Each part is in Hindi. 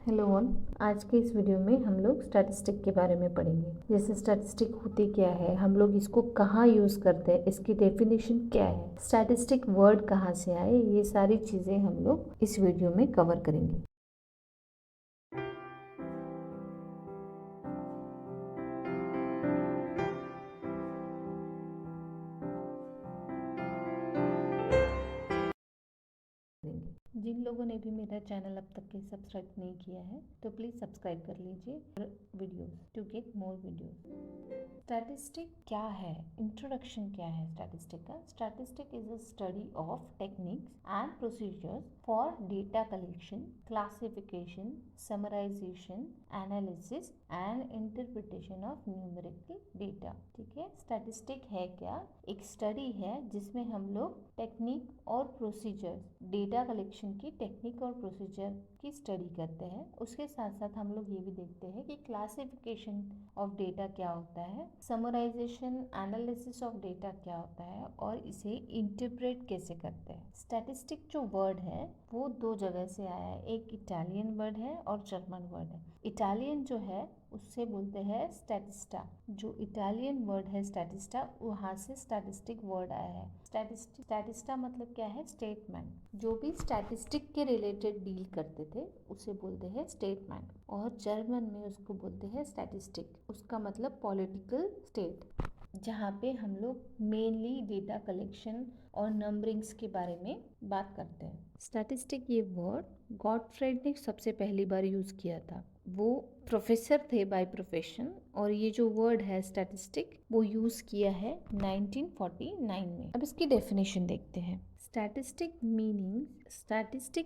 Hello all. आज के इस वीडियो में हम लोग स्टैटिस्टिक के बारे में पढ़ेंगे। जैसे स्टैटिस्टिक होती क्या है, हम लोग इसको कहाँ यूज़ करते हैं, इसकी डेफिनेशन क्या है, स्टैटिस्टिक वर्ड कहाँ से आए, ये सारी चीज़ें हम लोग इस वीडियो में कवर करेंगे। जिन लोगों ने भी मेरा चैनल अब तक के सब्सक्राइब नहीं किया है तो प्लीज़ सब्सक्राइब कर लीजिए और videos to get more videos. Statistic क्या है, इंट्रोडक्शन क्या है स्टैटिस्टिक का। Statistic is a study of techniques and procedures for data collection, classification, summarisation, analysis and interpretation of numerical data. ठीक है, स्टैटिस्टिक है क्या, एक स्टडी है जिसमें हम लोग टेक्निक और प्रोसीजर, डेटा कलेक्शन की टेक्निक और प्रोसीजर की स्टडी करते हैं। उसके साथ साथ हम लोग ये भी देखते हैं कि क्लासिफिकेशन ऑफ डेटा क्या होता है, समराइजेशन, एनालिसिस ऑफ डेटा क्या होता है और इसे इंटरप्रेट कैसे करते हैं। स्टैटिस्टिक जो वर्ड है वो दो जगह से आया है, एक इटालियन वर्ड है और जर्मन वर्ड है। इटालियन जो है उससे बोलते हैं स्टैटिस्टा। जो इटालियन वर्ड है स्टैटिस्टा, वहाँ से स्टैटिस्टिक वर्ड आया है। स्टैटिस्टा मतलब क्या है, स्टेटमेंट। जो भी स्टैटिस्टिक के रिलेटेड डील करते थे उसे बोलते हैं स्टेटमेंट, और जर्मन में उसको बोलते हैं स्टैटिस्टिक। उसका मतलब पॉलिटिकल स्टेट, जहाँ पे हम लोग मेनली डेटा कलेक्शन और नंबरिंग्स के बारे में बात करते हैं। स्टैटिस्टिक ये वर्ड गॉटफ्रेड ने सबसे पहली बार यूज़ किया था। वो प्रोफेसर थे बाय प्रोफेशन, और ये जो वर्ड है स्टैटिस्टिक वो यूज़ किया है 1949 में। अब इसकी डेफिनेशन देखते हैं। Statistic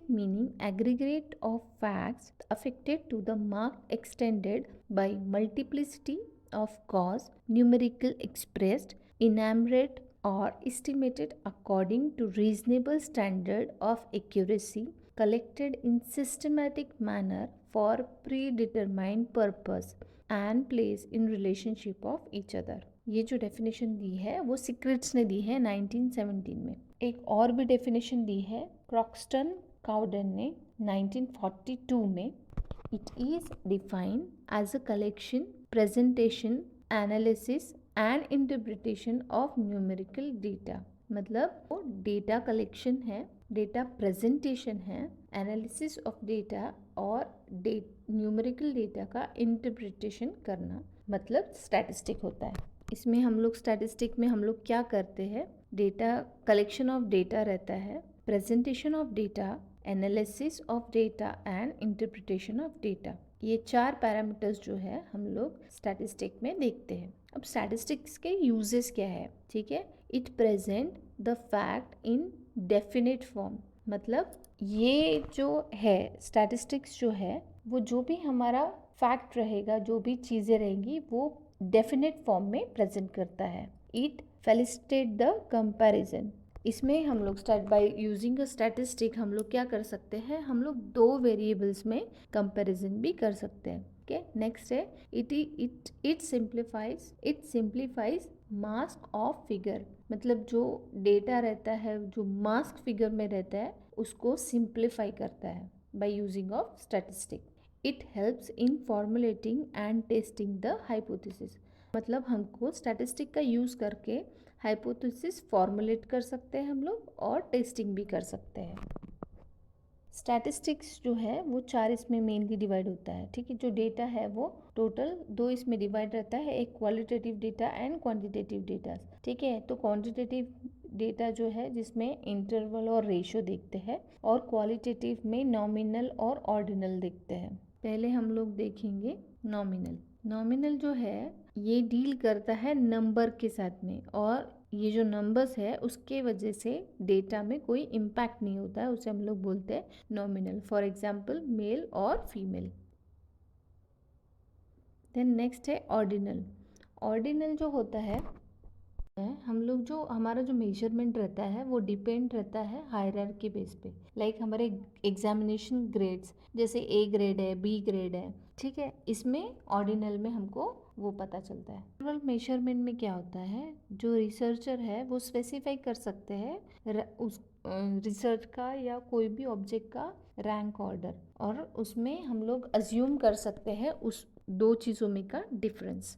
meaning aggregate of facts affected to the mark extended by multiplicity of cause, numerical expressed, enumerate or estimated according to reasonable standard of accuracy, collected in systematic manner for predetermined purpose and placed in relationship of each other। ये जो डेफिनेशन दी है वो सीक्रेट्स ने दी है 1917 में। एक और भी डेफिनेशन दी है क्रॉक्सटन काउडन ने 1942 में। It is defined as a collection, presentation, analysis and interpretation of numerical data. मतलब वो डेटा कलेक्शन है, डेटा प्रेजेंटेशन है, एनालिसिस ऑफ डेटा और न्यूमेरिकल डेटा का इंटरप्रिटेशन करना, मतलब स्टैटिस्टिक होता है। इसमें हम लोग स्टैटिस्टिक में हम लोग क्या करते हैं, डेटा कलेक्शन ऑफ डेटा रहता है, presentation of data, analysis of data and interpretation of data. ये चार पैरामीटर्स जो है हम लोग स्टैटिस्टिक में देखते हैं। अब स्टैटिस्टिक्स के यूजेस क्या है, ठीक है। It present the fact in definite form. मतलब ये जो है स्टैटिस्टिक्स जो है वो जो भी हमारा फैक्ट रहेगा, जो भी चीज़ें रहेंगी वो डेफिनेट फॉर्म में प्रेजेंट करता है। It facilitate the comparison. इसमें हम लोग बाय यूजिंग अ स्टैटिस्टिक हम लोग क्या कर सकते हैं, हम लोग दो वेरिएबल्स में कंपैरिजन भी कर सकते हैं। ओके, नेक्स्ट है it simplifies mask of figure. मतलब जो डेटा रहता है, जो मास्क फिगर में रहता है, उसको सिंप्लीफाई करता है by using of statistic. It helps in formulating and testing the hypothesis. मतलब हमको स्टैटिस्टिक का यूज़ करके हाइपोथेसिस फॉर्मुलेट कर सकते हैं हम लोग, और टेस्टिंग भी कर सकते हैं। स्टैटिस्टिक्स जो है वो चार इसमें मेनली डिवाइड होता है, ठीक है। जो डेटा है वो टोटल दो इसमें डिवाइड रहता है, एक qualitative data and quantitative data, ठीक है। तो क्वांटिटेटिव डेटा जो है जिसमें इंटरवल और रेशो देखते हैं, और क्वालिटेटिव में नॉमिनल और ऑर्डिनल देखते हैं। पहले हम लोग देखेंगे नॉमिनल। नॉमिनल जो है ये डील करता है नंबर के साथ में, और ये जो नंबर्स है उसके वजह से डेटा में कोई इम्पैक्ट नहीं होता है, उसे हम लोग बोलते हैं नॉमिनल। फॉर एग्जांपल मेल और फीमेल। देन नेक्स्ट है ऑर्डिनल। ऑर्डिनल जो होता है हम लोग जो हमारा जो मेजरमेंट रहता है वो डिपेंड रहता है हायरार्की बेस पे। लाइक हमारे एग्जामिनेशन ग्रेड्स, जैसे ए ग्रेड है, बी ग्रेड है, ठीक है। इसमें ऑर्डिनल में हमको वो पता चलता है। ओवरऑल मेजरमेंट में क्या होता है, जो रिसर्चर है वो स्पेसिफाई कर सकते हैं उस रिसर्च का या कोई भी ऑब्जेक्ट का रैंक ऑर्डर, और उसमें हम लोग अज्यूम कर सकते हैं उस दो चीज़ों में का डिफरेंस।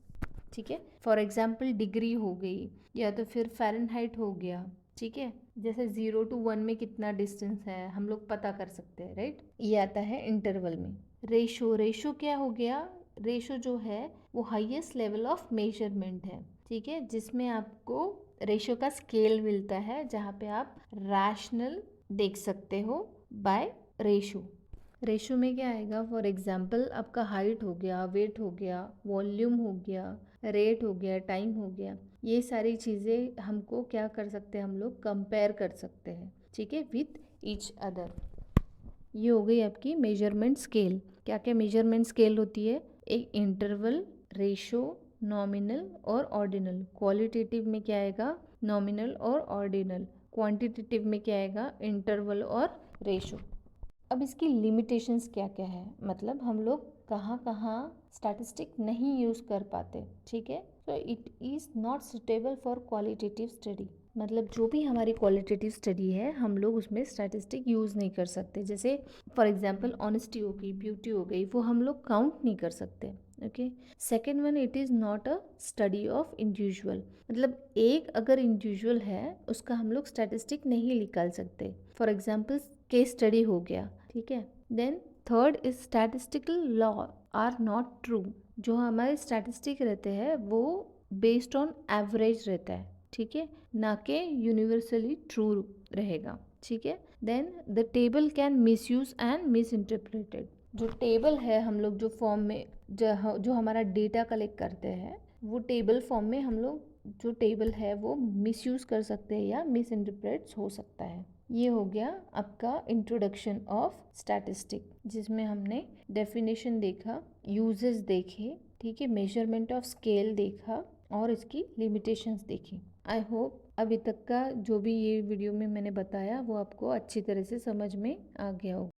ठीक है, फॉर एग्जाम्पल डिग्री हो गई या तो फिर फ़ारेनहाइट हो गया। ठीक है, जैसे 0 to 1 में कितना डिस्टेंस है हम लोग पता कर सकते हैं, राइट। ये आता है इंटरवल में। रेशो क्या हो गया, रेशो जो है वो हाईएस्ट लेवल ऑफ मेजरमेंट है। ठीक है, जिसमें आपको रेशो का स्केल मिलता है जहाँ पे आप रैशनल देख सकते हो बाय रेशो। रेशो में क्या आएगा, फॉर एग्जाम्पल आपका हाइट हो गया, वेट हो गया, वॉल्यूम हो गया, रेट हो गया, टाइम हो गया, ये सारी चीज़ें हमको क्या कर सकते हैं, हम लोग कंपेयर कर सकते हैं। ठीक है, विथ ईच अदर। ये हो गई आपकी मेजरमेंट स्केल। क्या क्या मेजरमेंट स्केल होती है, एक इंटरवल, रेशो, नॉमिनल और ऑर्डिनल। क्वालिटेटिव में क्या आएगा, नॉमिनल और ऑर्डिनल। क्वांटिटेटिव में क्या आएगा, इंटरवल और रेशो। अब इसकी लिमिटेशंस क्या क्या है, मतलब हम लोग कहाँ कहाँ स्टैटिस्टिक नहीं यूज़ कर पाते। ठीक है, तो it is not suitable for qualitative study. मतलब जो भी हमारी क्वालिटेटिव स्टडी है हम लोग उसमें स्टैटिस्टिक यूज़ नहीं कर सकते। जैसे फॉर एग्जांपल ऑनेस्टी हो गई, ब्यूटी हो गई, वो हम लोग काउंट नहीं कर सकते। Okay, second one, it is not a study of individual. मतलब एक अगर इंडिविजुअल है उसका हम लोग स्टैटिस्टिक नहीं निकाल सकते। फॉर एग्जाम्पल केस स्टडी हो गया। ठीक है, then third is statistical law are not true. जो हमारे स्टैटिस्टिक रहते हैं वो बेस्ड ऑन एवरेज रहता है। ठीक है, ना कि यूनिवर्सली ट्रू रहेगा। ठीक है, then the table can misuse and misinterpreted. जो टेबल है हम लोग जो फॉर्म में जो हमारा डेटा कलेक्ट करते हैं वो टेबल फॉर्म में हम लोग जो टेबल है वो मिसयूज कर सकते हैं या मिस इंटरप्रेट हो सकता है। ये हो गया आपका इंट्रोडक्शन ऑफ स्टैटिस्टिक, जिसमें हमने डेफिनेशन देखा, यूजेस देखे, ठीक है, मेजरमेंट ऑफ स्केल देखा और इसकी लिमिटेशंस देखी। आई होप अभी तक का जो भी ये वीडियो में मैंने बताया वो आपको अच्छी तरह से समझ में आ गया हो।